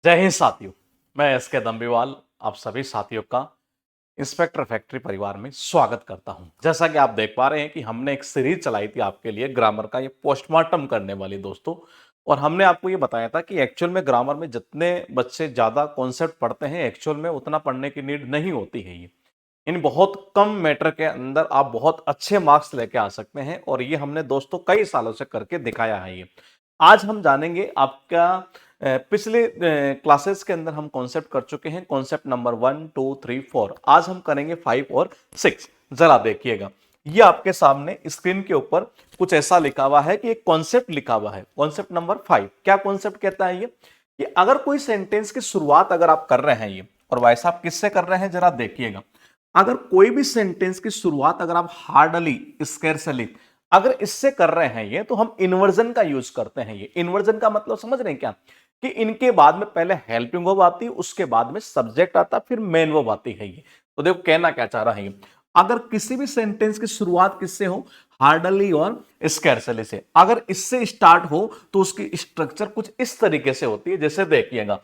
जय हिंद साथियों। मैं एसके दम्बीवाल आप सभी साथियों का इंस्पेक्टर फैक्ट्री परिवार में स्वागत करता हूं। जैसा कि आप देख पा रहे हैं कि हमने एक सीरीज चलाई थी आपके लिए ग्रामर का, ये पोस्टमार्टम करने वाली दोस्तों। और हमने आपको ये बताया था कि एक्चुअल में ग्रामर में जितने बच्चे ज्यादा कॉन्सेप्ट पढ़ते हैं एक्चुअल में उतना पढ़ने की नीड नहीं होती है। ये इन बहुत कम मैटर के अंदर आप बहुत अच्छे मार्क्स लेके आ सकते हैं और ये हमने दोस्तों कई सालों से करके दिखाया है। ये आज हम जानेंगे आपका पिछले क्लासेस के अंदर हम कॉन्सेप्ट कर चुके हैं, कॉन्सेप्ट नंबर 1 2 3 4। आज हम करेंगे 5 और 6। जरा देखिएगा, ये आपके सामने स्क्रीन के ऊपर कुछ ऐसा लिखा हुआ है कि एक कॉन्सेप्ट लिखा हुआ है, कॉन्सेप्ट नंबर 5। क्या कॉन्सेप्ट कहता है ये कि अगर कोई सेंटेंस की शुरुआत अगर आप कर रहे हैं ये, और वैसा आप किससे कर रहे हैं जरा देखिएगा। अगर कोई भी सेंटेंस की शुरुआत अगर आप हार्डली, स्कैर्सली अगर इससे कर रहे हैं ये, तो हम इन्वर्जन का यूज करते हैं। ये इन्वर्जन का मतलब समझ रहे हैं क्या, कि इनके बाद में पहले हेल्पिंग वर्ब आती है, उसके बाद में सब्जेक्ट आता, फिर मेन वर्ब आती है। ये तो देखो कहना क्या चाह रहा है ये, अगर किसी भी सेंटेंस की शुरुआत किससे हो, हार्डली और स्कैर्सली से, अगर इससे स्टार्ट हो तो उसकी स्ट्रक्चर कुछ इस तरीके से होती है। जैसे देखिएगा,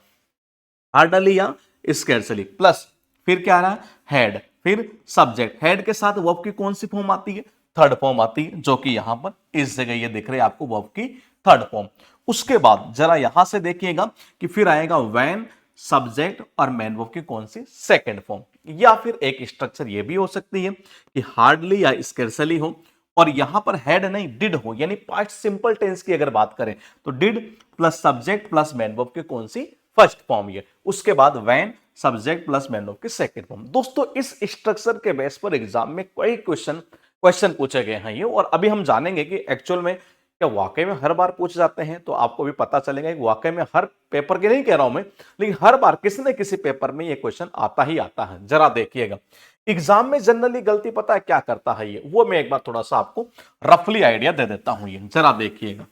हार्डली या स्कैर्सली प्लस फिर क्या रहा, हेड, फिर सब्जेक्ट। हेड के साथ वर्ब की कौन सी फॉर्म आती है, थर्ड फॉर्म आती है, जो कि यहां पर इस जगह ये दिख रही है आपको वर्ब की थर्ड फॉर्म। उसके बाद जरा यहां से देखिएगा कि फिर आएगा व्हेन, सब्जेक्ट और मेन वर्ब की कौन सी सेकंड फॉर्म। या फिर एक स्ट्रक्चर ये भी हो सकती है कि हार्डली या स्कैर्सली हो और यहां पर हेड नहीं डिड हो, यानी पास्ट सिंपल टेंस की अगर बात करें तो did plus subject plus main verb की कौन सी फर्स्ट फॉर्म। ये उसके बाद when, subject plus main verb की सेकंड फॉर्म। दोस्तों इस स्ट्रक्चर के बेस पर एग्जाम में कई क्वेश्चन पूछे गए हैं ये, और अभी हम जानेंगे कि एक्चुअल में क्या वाकई में हर बार पूछ जाते हैं। तो आपको भी पता चलेगा कि वाकई में हर पेपर के नहीं कह रहा हूं मैं, लेकिन हर बार किसी न किसी पेपर में ये क्वेश्चन आता ही आता है। जरा देखिएगा, एग्जाम में जनरली गलती पता है क्या करता है ये, वो मैं एक बार थोड़ा सा आपको रफली आइडिया दे देता हूं। ये जरा देखिएगा,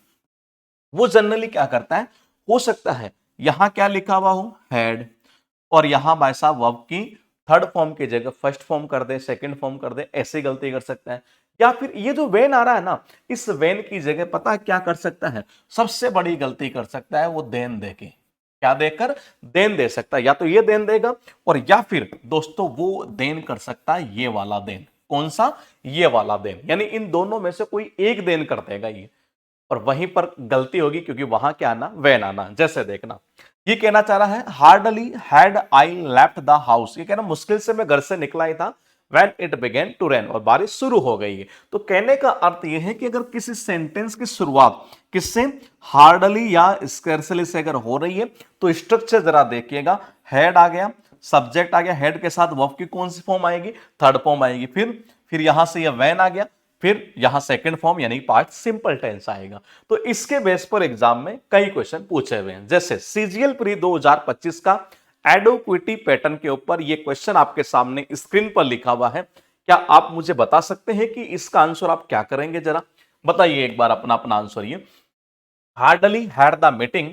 वो जनरली क्या करता है, हो सकता है यहां क्या लिखा हुआ हो, हेड, और यहां भाई साहब वर्ब की थर्ड फॉर्म की जगह फर्स्ट फॉर्म कर दे, सेकंड फॉर्म कर दे, ऐसी गलती कर सकता है। या फिर ये जो वेन आ रहा है ना, इस वेन की जगह पता है क्या कर सकता है, सबसे बड़ी गलती कर सकता है वो देन देके, क्या देकर, देन दे सकता है। या तो ये देन देगा, और या फिर दोस्तों वो देन कर सकता है ये वाला देन। कौन सा, ये वाला देन, यानी इन दोनों में से कोई एक देन कर देगा ये, और वहीं पर गलती होगी क्योंकि वहां क्या आना, वैन आना। जैसे देखना, ये कहना चाह रहा है hardly had I left the house, ये कहना मुश्किल से मैं घर से निकला ही था, when it began to rain, और बारिश शुरू हो गई है। तो कहने का अर्थ यह है कि अगर किसी सेंटेंस की शुरुआत किससे, हार्डली या स्कैर्सली से अगर हो रही है, तो स्ट्रक्चर जरा देखिएगा, हेड आ गया, सब्जेक्ट आ गया, हेड के साथ वर्ब की कौन सी फॉर्म आएगी, थर्ड फॉर्म आएगी, फिर यहां से यह वैन आ गया, फिर यहां सेकंड फॉर्म यानी पार्ट सिंपल टेंस आएगा। तो इसके बेस पर एग्जाम में कई क्वेश्चन पूछे हुए हैं। जैसे सीजीएल प्री 2025 का एडोक्विटी पैटर्न के ऊपर ये क्वेश्चन आपके सामने स्क्रीन पर लिखा हुआ है। क्या आप मुझे बता सकते हैं कि इसका आंसर आप क्या करेंगे, जरा बताइए एक बार अपना अपना आंसर। ये hardly had the meeting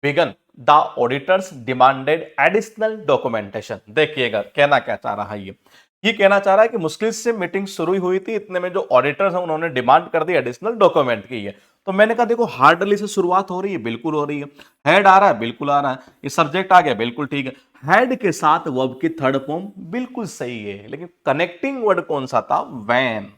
began the auditors demanded additional documentation. देखिएगा कहना क्या चाह रहा है ये कहना चाह रहा है कि मुश्किल से मीटिंग शुरू हुई थी, इतने में जो ऑडिटर्स हैं उन्होंने डिमांड कर दी एडिशनल डॉक्यूमेंट की है। तो मैंने कहा देखो हार्डली से शुरुआत हो रही है, बिल्कुल हो रही है, हेड आ रहा है, बिल्कुल आ रहा है, ये सब्जेक्ट आ गया, बिल्कुल ठीक है, हेड के साथ वर्ब की थर्ड फॉर्म बिल्कुल सही है, लेकिन कनेक्टिंग वर्ड कौन सा था, वैन।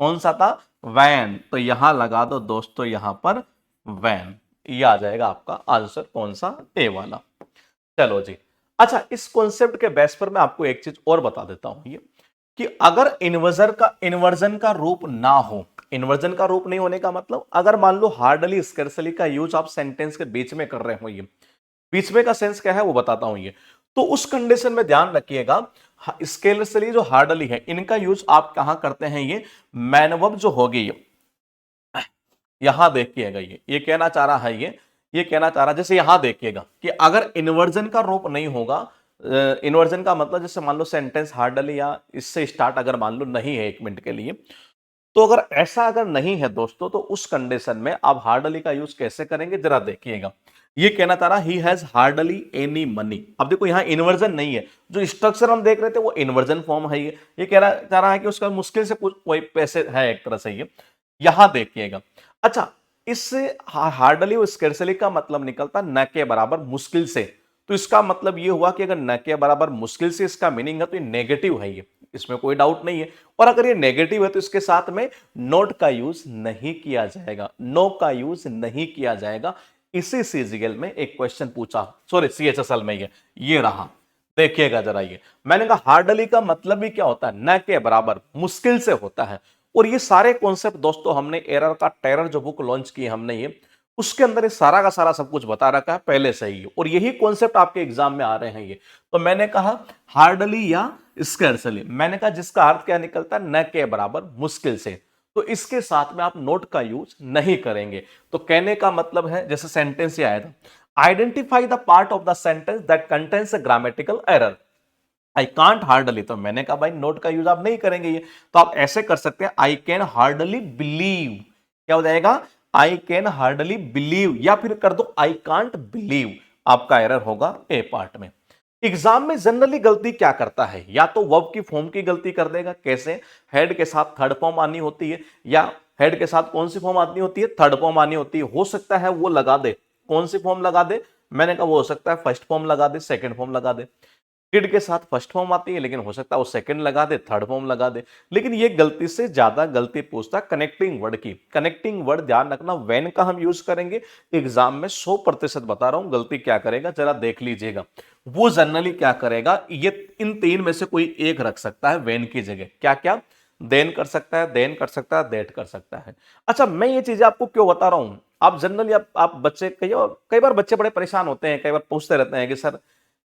कौन सा था, वैन। तो यहां लगा दो दोस्तों, यहां पर वैन, ये आ जाएगा आपका आंसर कौन सा, ए वाला। चलो जी, अच्छा इस कॉन्सेप्ट के बेस पर मैं आपको एक चीज और बता देता हूं ये, कि अगर इन्वर्जन का रूप ना हो, इन्वर्जन का रूप नहीं होने का मतलब, अगर मान लो हार्डली स्कैर्सली का यूज आप सेंटेंस के बीच में कर रहे हो, ये बीच में का सेंस क्या है वो बताता हूं ये, तो उस कंडीशन में ध्यान रखिएगा, स्कैर्सली जो हार्डली है इनका यूज आप कहां करते हैं, ये मैन वर्ब जो होगी, यहां देखिएगा, ये कहना चाह रहा है, ये कहना चाह रहा है, जैसे यहां देखिएगा कि अगर इन्वर्जन का रूप नहीं होगा, इन्वर्जन का मतलब जैसे मान लो सेंटेंस हार्डली या इससे स्टार्ट अगर मान लो नहीं है, एक मिनट के लिए, तो अगर ऐसा अगर नहीं है दोस्तों, तो उस कंडीशन में आप हार्डली का यूज कैसे करेंगे जरा देखिएगा। ये कहना चाह रहा he has hardly any money. अब देखो यहां इन्वर्जन नहीं है, जो स्ट्रक्चर हम देख रहे थे वो इन्वर्जन फॉर्म है। ये कहना चाह रहा है कि उसका मुश्किल से कुछ कोई पैसे है एक तरह से, ये यहां देखिएगा। अच्छा, इससे हार्डली और स्कैर्सली का मतलब निकलता न के बराबर मुश्किल से, तो इसका मतलब ये हुआ कि अगर न के बराबर मुश्किल से इसका मीनिंग है तो ये नेगेटिव है, ये इसमें कोई डाउट नहीं है। और अगर ये नेगेटिव है तो इसके साथ में नॉट का यूज नहीं किया जाएगा, नो का यूज नहीं किया जाएगा। इसी सीजीएल में एक क्वेश्चन पूछा, सॉरी सीएचएसएल में ये रहा, देखिएगा जरा। ये मैंने कहा हार्डली का मतलब भी क्या होता है, न के बराबर मुश्किल से होता है। और ये सारे कॉन्सेप्ट दोस्तों हमने एरर का टेरर जो बुक लॉन्च की हमने ये, उसके अंदर ये सारा का सारा सब कुछ बता रखा है पहले से ही, और यही कॉन्सेप्ट आपके एग्जाम में आ रहे हैं ये। तो मैंने कहा हार्डली या स्कैर्सली, मैंने कहा जिसका अर्थ क्या निकलता है, न के बराबर मुश्किल से, तो इसके साथ में आप नोट का यूज नहीं करेंगे। तो कहने का मतलब है, जैसे सेंटेंस ये आया था, identify the part of the sentence that contains a grammatical error, I can't hardly. तो मैंने कहा भाई नोट का यूज आप नहीं करेंगे ये, तो आप ऐसे कर सकते हैं, आई कैन हार्डली बिलीव, क्या हो जाएगा, आई कैन हार्डली बिलीव, या फिर कर दो आई कांट बिलीव, आपका एरर होगा ए पार्ट में। एग्जाम में जनरली गलती क्या करता है, या तो वर्ब की फॉर्म की गलती कर देगा, कैसे, हेड के साथ थर्ड फॉर्म आनी होती है, या हेड के साथ कौन सी फॉर्म आनी होती है, थर्ड फॉर्म आनी होती है, हो सकता है वो लगा दे, कौन सी फॉर्म लगा दे, मैंने कहा वो हो सकता है फर्स्ट फॉर्म लगा दे, सेकंड फॉर्म लगा दे। किड के साथ फर्स्ट फॉर्म आती है, लेकिन हो सकता है वो सेकंड लगा दे, थर्ड फॉर्म लगा दे। लेकिन ये गलती से ज्यादा गलती पूछता कनेक्टिंग वर्ड की। कनेक्टिंग वर्ड ध्यान रखना, व्हेन का हम यूज करेंगे एग्जाम में, 100% बता रहा हूं। गलती क्या करेगा जरा देख लीजिएगा, वो जनरली क्या करेगा, ये इन तीन में से कोई एक रख सकता है व्हेन की जगह, क्या क्या, देन कर सकता है, देन कर सकता है, दैट कर सकता है। अच्छा, मैं ये चीजें आपको क्यों बता रहा हूं, आप जनरली आप बच्चे कई बार बच्चे बड़े परेशान होते हैं, कई बार पूछते रहते हैं कि सर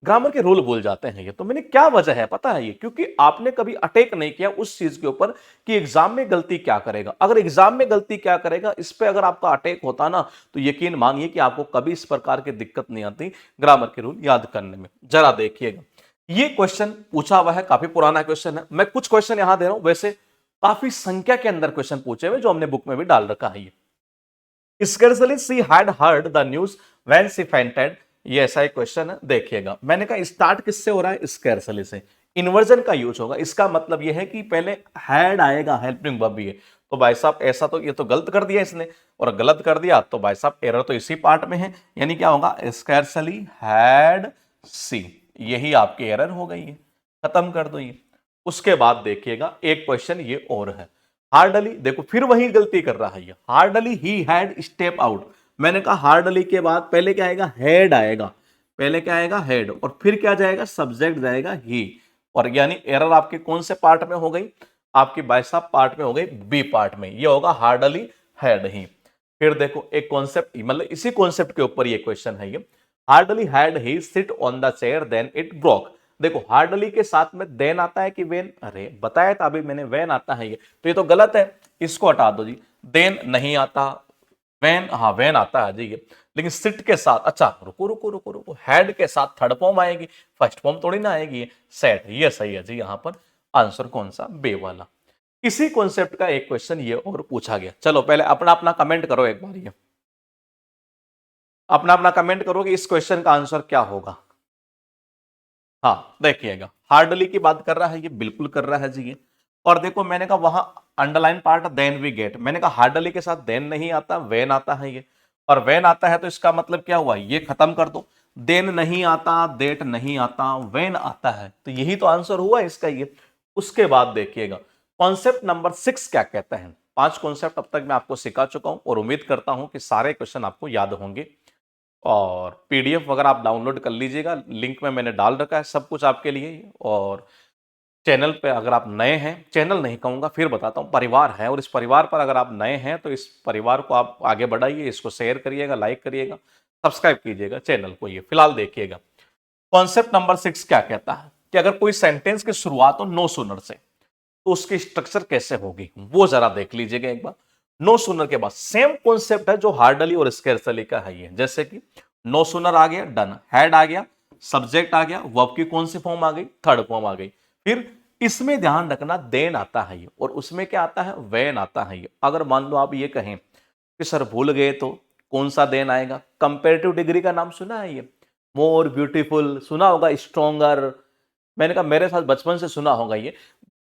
ग्रामर के रूल भूल जाते हैं ये, तो मैंने क्या वजह है पता है, ये क्योंकि आपने कभी अटैक नहीं किया उस चीज के ऊपर कि एग्जाम में गलती क्या करेगा। अगर एग्जाम में गलती क्या करेगा इस पे अगर आपका अटैक होता ना, तो यकीन मानिए कि आपको कभी इस प्रकार की दिक्कत नहीं आती ग्रामर के रूल याद करने में। जरा देखिएगा, ये क्वेश्चन पूछा हुआ है, काफी पुराना क्वेश्चन है, मैं कुछ क्वेश्चन यहां दे रहा हूं, वैसे काफी संख्या के अंदर क्वेश्चन पूछे हुए जो हमने बुक में भी डाल रखा है। ये scarcely she had heard the news when she fainted, ये ऐसा एक क्वेश्चन है, देखिएगा। मैंने कहा स्टार्ट किससे हो रहा है, स्कैर्सली से, इन्वर्जन का यूज होगा। इसका मतलब यह है कि पहले हैड आएगा, हेल्पिंग वर्ब भी है, तो भाई साहब ऐसा तो ये तो गलत कर दिया इसने, और गलत कर दिया तो भाई साहब एरर तो इसी पार्ट में है, यानी क्या होगा, स्कैर्सली हैड सी, यही आपकी एरर हो गई है, खत्म कर दो ये। उसके बाद देखिएगा एक क्वेश्चन ये और है, हार्डली, देखो फिर वही गलती कर रहा है ये, hardly he had step out. मैंने कहा हार्डली के बाद पहले क्या आएगा, हेड आएगा, पहले क्या आएगा, हेड, और फिर क्या जाएगा, सब्जेक्ट जाएगा ही, और यानी एरर आपके कौन से पार्ट में हो गई, आपकी बाइसा पार्ट में हो गई, बी पार्ट में, ये होगा हार्डली हैड ही। फिर देखो एक कॉन्सेप्ट, मतलब इसी कॉन्सेप्ट के ऊपर ये क्वेश्चन है ये, hardly had he sit on the chair then it broke. देखो हार्डली के साथ में देन आता है कि वेन, अरे बताया था अभी मैंने, वेन आता है ये, तो ये तो गलत है, इसको हटा दो जी, देन नहीं आता, वैन, हाँ वैन आता है जी ये, लेकिन सिट के साथ, अच्छा रुको रुको रुको रुको, हेड के साथ थर्ड फॉर्म आएगी, फर्स्ट फॉर्म थोड़ी ना आएगी, सेट, ये सही है जी, यहां पर आंसर कौन सा, बे वाला। इसी कॉन्सेप्ट का एक क्वेश्चन ये और पूछा गया। चलो पहले अपना अपना कमेंट करो एक बार, ये अपना अपना कमेंट करो कि इस क्वेश्चन का आंसर क्या होगा। हाँ देखिएगा, हार्डली की बात कर रहा है ये, बिल्कुल कर रहा है जी ये। और देखो मैंने कहा वहां underline part then we get, मैंने कहा हार्डली के साथ देन नहीं आता, वेन आता है ये, और वेन आता है तो इसका मतलब क्या हुआ, ये खत्म कर दो, देन नहीं आता, देट नहीं आता, वेन आता है, तो यही तो आंसर हुआ इसका ये। उसके बाद देखिएगा कॉन्सेप्ट नंबर 6 क्या कहता है। 5 कॉन्सेप्ट अब तक मैं आपको सिखा चुका हूं, और उम्मीद करता हूं कि सारे क्वेश्चन आपको याद होंगे, और पीडीएफ वगैरह आप डाउनलोड कर लीजिएगा, लिंक में मैंने डाल रखा है सब कुछ आपके लिए। और चैनल पे अगर आप नए हैं, चैनल नहीं कहूँगा फिर बताता हूँ, परिवार है, और इस परिवार पर अगर आप नए हैं तो इस परिवार को आप आगे बढ़ाइए, इसको शेयर करिएगा, लाइक करिएगा, सब्सक्राइब कीजिएगा चैनल को। ये फिलहाल देखिएगा कॉन्सेप्ट नंबर 6 क्या कहता है कि अगर कोई सेंटेंस की शुरुआत हो नो सुनर से, तो उसकी स्ट्रक्चर कैसे होगी वो जरा देख लीजिएगा एक बार। नो सुनर के बाद सेम कॉन्सेप्ट है जो हार्डली और स्कैर्सली का है ये, जैसे कि नो सुनर आ गया, डन, हेड आ गया, सब्जेक्ट आ गया, वर्ब की कौन सी फॉर्म आ गई, थर्ड फॉर्म आ गई, फिर इसमें ध्यान रखना देन आता है ये, और उसमें क्या आता है, वेन आता है ये। अगर मान लो आप ये कहें कि सर भूल गए तो कौन सा देन आएगा, कंपेरेटिव डिग्री का नाम सुना है ये, मोर ब्यूटीफुल सुना होगा, स्ट्रोंगर, मैंने कहा मेरे साथ बचपन से सुना होगा ये,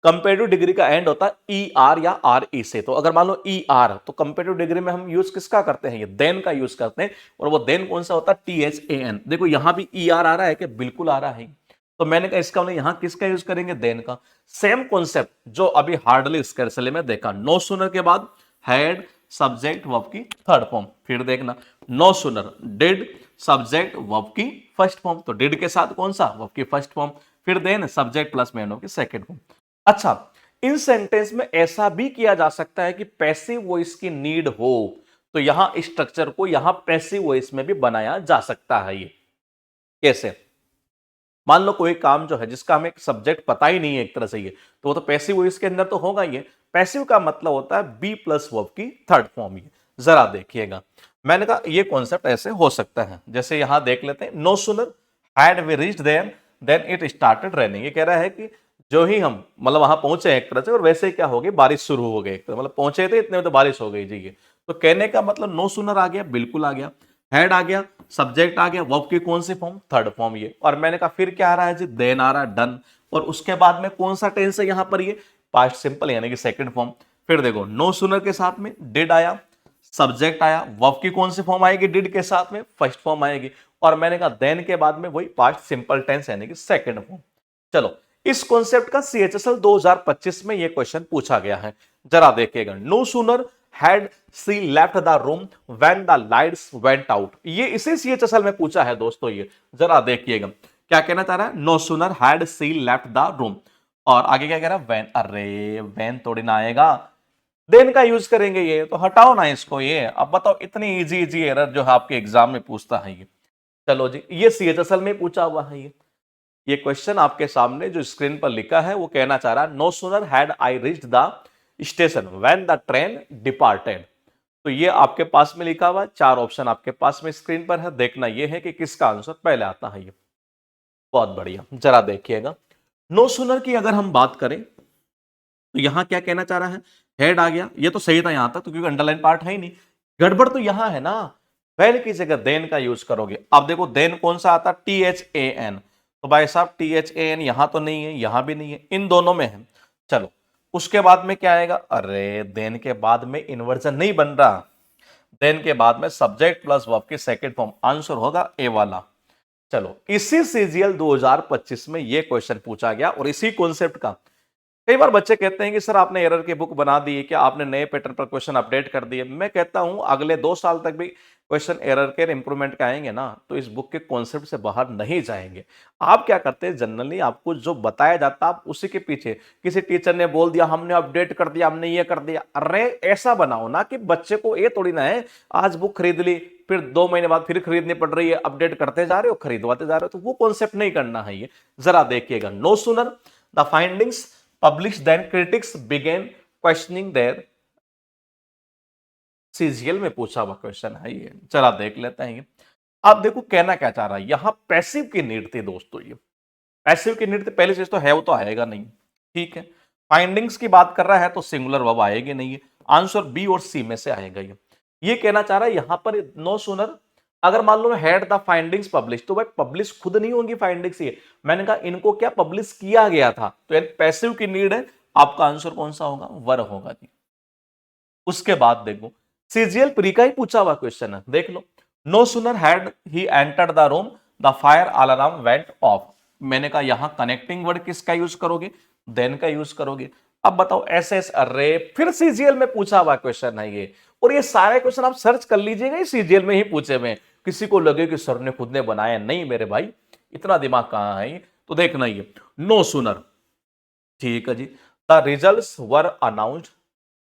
कंपेरेटिव डिग्री का एंड होता है ई आर या आर ई से। तो अगर मान लो ई आर, तो कंपेरेटिव डिग्री में हम यूज किसका करते हैं, ये देन का यूज करते हैं। और वो देन कौन सा होता है, टी एच ए एन। देखो यहां भी ई आर आ रहा है कि बिल्कुल आ रहा है। तो मैंने कहा इसका मतलब यहां किसका यूज करेंगे, देन का। सेम कॉन्सेप्ट जो अभी हार्डली स्कैर्सली में देखा, नो सुनर के बाद हैड सब्जेक्ट वर्ब की थर्ड फॉर्म। फिर देखना, no sooner did subject verb की फर्स्ट फॉर्म। तो डिड के साथ कौन सा, वर्ब की फर्स्ट फॉर्म। फिर देन सब्जेक्ट प्लस मेन की सेकंड फॉर्म। अच्छा, इन सेंटेंस में ऐसा भी किया जा सकता है कि पैसिव वॉइस की नीड हो, तो यहां स्ट्रक्चर को यहां पैसिव वॉइस में भी बनाया जा सकता है। ये कैसे, मान लो कोई काम जो है जिसका हमें सब्जेक्ट पता ही नहीं है एक तरह से, ये तो वो तो पैसिव वॉइस के अंदर तो होगा ही। पैसिव का मतलब होता है बी प्लस वर्ब की थर्ड फॉर्म। ये जरा देखिएगा, मैंने कहा ये कॉन्सेप्ट ऐसे हो सकता है। जैसे यहां देख लेते हैं, no sooner had we reached there then it started raining. ये कह रहा है कि जो ही हम मतलब वहां पहुंचे एक तरह से, और वैसे ही क्या हो गई, बारिश शुरू हो गई। एक तरह मतलब पहुंचे थे इतने में तो बारिश हो गई जी। ये तो कहने का मतलब नो सुनर आ गया, बिल्कुल आ गया। हेड आ गया, सब्जेक्ट आ गया, वर्ब की कौन सी फॉर्म, थर्ड फॉर्म। ये और मैंने कहा फिर क्या आ रहा है जी, देन आ रहा है, डन। और उसके बाद में कौन सा टेंस है यहां पर, ये पास्ट सिंपल यानी कि सेकंड फॉर्म। फिर देखो नो सुनर के साथ में डिड आया, सब्जेक्ट आया, वर्ब की कौन सी फॉर्म आएगी, डिड के साथ में फर्स्ट फॉर्म आएगी। और मैंने कहा देन के बाद में वही पास्ट सिंपल टेंस यानी कि सेकंड फॉर्म। चलो, इस कॉन्सेप्ट का सीएचएसएल 2025 में ये क्वेश्चन पूछा गया है, जरा देखिएगा। No sooner had she left the room when the lights went out. ये इसी सीएचएसएल में पूछा है दोस्तों। ये जरा देखिएगा क्या कहना चाह रहा है, no sooner had she left the room, और आगे क्या कह रहा है, व्हेन। अरे व्हेन थोड़ी ना आएगा, देन का यूज करेंगे। ये तो हटाओ ना इसको। ये अब बताओ, इतनी इजी इजी एरर जो है आपके एग्जाम में पूछता है ये। चलो जी, ये सीएचएसएल में पूछा हुआ है। ये क्वेश्चन आपके सामने जो स्क्रीन पर लिखा है वो कहना चाह रहा है, no sooner had I reached the station when the train departed. तो ये आपके पास में लिखा हुआ है, चार ऑप्शन आपके पास में स्क्रीन पर है। देखना ये है कि किसका आंसर पहले आता है। ये बहुत बढ़िया, जरा देखिएगा। नो सुनर की अगर हम बात करें तो यहां क्या कहना चाह रहा है, हेड आ गया, ये तो सही था यहां तक, तो क्योंकि अंडरलाइन पार्ट है ही नहीं। गड़बड़ तो यहां है ना, वेल की जगह देन का यूज करोगे। अब देखो देन कौन सा आता, टी एच ए एन। तो भाई साहब टी एच ए एन यहां तो नहीं है, यहां भी नहीं है, इन दोनों में है। चलो, उसके बाद में क्या आएगा, अरे देन के बाद में इन्वर्जन नहीं बन रहा, देन के बाद में सब्जेक्ट प्लस वर्ब की सेकंड फॉर्म, आंसर होगा ए वाला। चलो, इसी सीजीएल 2025 में ये क्वेश्चन पूछा गया और इसी कॉन्सेप्ट का। कई बार बच्चे कहते हैं कि सर आपने एरर की बुक बना दी है क्या, आपने नए पैटर्न पर क्वेश्चन अपडेट कर दिए। मैं कहता हूं अगले 2 साल तक भी क्वेश्चन एरर के इंप्रूवमेंट के आएंगे ना, तो इस बुक के कॉन्सेप्ट से बाहर नहीं जाएंगे। आप क्या करते हैं, जनरली आपको जो बताया जाता है आप उसी के पीछे, किसी टीचर ने बोल दिया हमने अपडेट कर दिया, हमने ये कर दिया। अरे ऐसा बनाओ ना कि बच्चे को ये थोड़ी ना है, आज बुक खरीद ली फिर 2 महीने बाद फिर खरीदनी पड़ रही है, अपडेट करते जा रहे हो, खरीदवाते जा रहे हो। तो वो कॉन्सेप्ट नहीं करना है। ये जरा देखिएगा, no sooner the findings published, then critics began questioning their। CGL में पूछा हुआ क्वेश्चन है ये, चला देख लेते हैं। ये आप देखो कहना क्या चाह रहा है, यहां पैसिव की नीड थी दोस्तों। ये पैसिव की नीड थी, पहली चीज तो है वो तो आएगा नहीं, ठीक है। फाइंडिंग्स की बात कर रहा है तो सिंगुलर वर्ब आएगी नहीं है, आंसर बी और सी में से आएगा। ये कहना चाह रहा है यहां पर नो सुनर, अगर मान लो हैड द फाइंडिंग्स पब्लिश, तो भाई पब्लिश खुद नहीं होंगी फाइंडिंग्स। ये मैंने कहा इनको क्या पब्लिश किया गया था, तो पैसिव की नीड है। आपका आंसर कौन सा होगा, वर होगा जी। उसके बाद देखो सीजीएल प्री का ही पूछा हुआ क्वेश्चन है, देख लो। No sooner had he entered the room the fire alarm went off. मैंने कहा यहां कनेक्टिंग वर्ड किसका यूज करोगे, देन का यूज करोगे। अब बताओ एस एस, अरे फिर सीजीएल में पूछा हुआ क्वेश्चन है ये। और ये सारे क्वेश्चन आप सर्च कर लीजिएगा, ये सीजीएल में ही पूछे हुए। किसी को लगे कि सर ने खुद ने बनाया, नहीं मेरे भाई, इतना दिमाग कहां है। तो देखना ये नो सुनर, ठीक है जी, the results were announced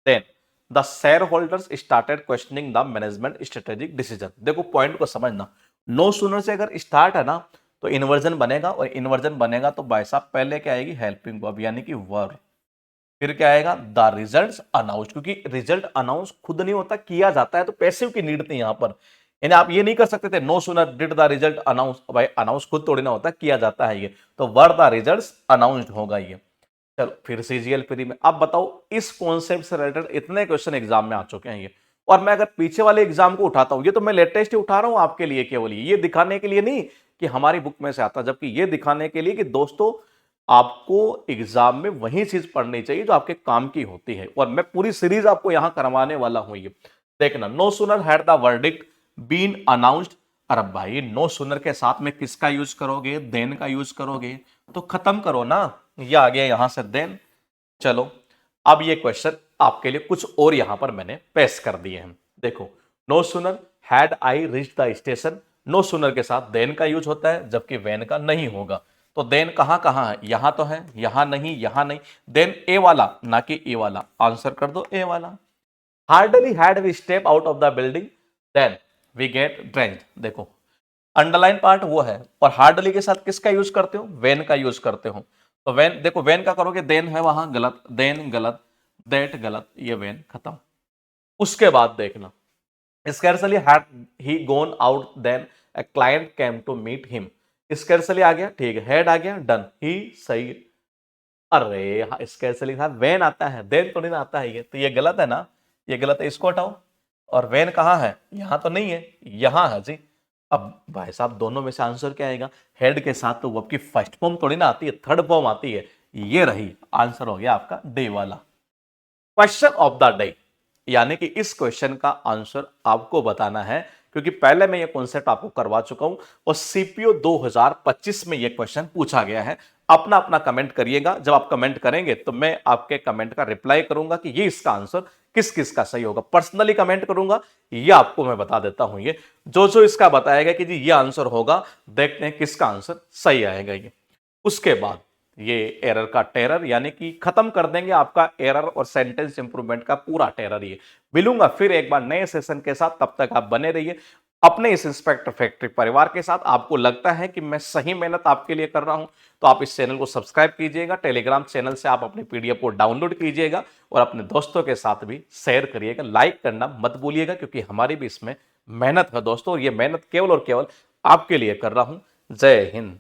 then the shareholders started questioning the management strategic decision. देखो पॉइंट को समझना, नो सुनर से अगर स्टार्ट है ना तो इन्वर्जन बनेगा, और इन्वर्जन बनेगा तो भाई साहब पहले क्या आएगी, हेल्पिंग वर्ब यानी कि वर्ब। फिर क्या आएगा, द रिजल्ट्स अनाउंस, क्योंकि रिजल्ट अनाउंस खुद नहीं होता, किया जाता है। तो पैसिव की नीड थी यहां पर, यानी आप ये नहीं कर सकते थे no sooner did the result announce. भाई अनाउंस खुद थोड़ी ना होता, किया जाता है ये। तो वर द रिजल्ट्स अनाउंस्ड होगा ये। चलो फिर सीजीएल फ्री में अब बताओ, इस कॉन्सेप्ट से रिलेटेड इतने क्वेश्चन एग्जाम में आ चुके हैं ये। और मैं अगर पीछे वाले एग्जाम को उठाता हूं, ये तो मैं लेटेस्ट ही उठा रहा हूं आपके लिए, केवल ये दिखाने के लिए नहीं कि हमारी बुक में से आता, जबकि ये दिखाने के लिए कि दोस्तों आपको एग्जाम में वही चीज पढ़नी चाहिए जो आपके काम की होती है, और मैं पूरी सीरीज आपको यहां करवाने वाला हूं। ये देखना, no sooner had the verdict been announced. अरे भाई, नो सुनर के साथ में किसका यूज करोगे? देन का यूज करोगे, तो खत्म करो ना। ये आ गया यहां से देन। चलो, अब ये क्वेश्चन आपके लिए कुछ और यहां पर मैंने पेश कर दिए हैं। देखो, no sooner had I reach the station. No sooner के साथ देन का यूज होता है, जबकि वेन का नहीं होगा। तो देन कहां कहां है? यहां तो है, यहां नहीं, यहां नहीं। देन ए वाला, ना कि ए वाला। आंसर कर दो ए वाला। Hardly had we step out of the building then we get drenched. देखो, अंडरलाइन पार्ट वो है, और हार्डली के साथ किसका यूज करते हो? वेन का यूज करते हो। तो वेन, देखो वेन का करोगे, देन है वहां, गलत। देन गलत, दैट गलत, ये वेन खत्म। उसके बाद देखना, scarcely had he gone out then a client came to meet him. Scarcely आ गया, ठीक है, हेड आ गया, डन, ही सही। अरे स्कैर्सली था, वेन आता है, देन तो नहीं आता है, ये तो ये गलत है ना, ये गलत है, इसको हटाओ। और वेन कहां है? यहां तो नहीं है, यहां है जी। अब भाई साहब, दोनों में से आंसर क्या आएगा? हेड के साथ तो वर्ब की फर्स्ट फॉर्म थोड़ी ना आती है, थर्ड फॉर्म आती है। ये रही, आंसर हो गया आपका डे वाला। क्वेश्चन ऑफ द डे, यानी कि इस क्वेश्चन का आंसर आपको बताना है, क्योंकि पहले मैं ये कॉन्सेप्ट आपको करवा चुका हूं, और सीपीओ 2025 में ये क्वेश्चन पूछा गया है। अपना अपना कमेंट करिएगा। जब आप कमेंट करेंगे तो मैं आपके कमेंट का रिप्लाई करूंगा कि ये इसका आंसर किस किस का सही होगा। पर्सनली कमेंट करूंगा, ये आपको मैं बता देता हूं। ये जो जो इसका बताएगा कि जी ये आंसर होगा, देखते हैं किसका आंसर सही आएगा। ये उसके बाद ये एरर का टेरर, यानी कि खत्म कर देंगे आपका एरर और सेंटेंस इंप्रूवमेंट का पूरा टेरर। ये मिलूंगा फिर एक बार नए सेशन के साथ, तब तक आप बने रहिए अपने इस इंस्पेक्टर फैक्ट्री परिवार के साथ। आपको लगता है कि मैं सही मेहनत आपके लिए कर रहा हूं, तो आप इस चैनल को सब्सक्राइब कीजिएगा। टेलीग्राम चैनल से आप अपनी पीडीएफ को डाउनलोड कीजिएगा, और अपने दोस्तों के साथ भी शेयर करिएगा। लाइक करना मत भूलिएगा, क्योंकि हमारी भी इसमें मेहनत है दोस्तों, और ये मेहनत केवल और केवल आपके लिए कर रहा हूं। जय हिंद।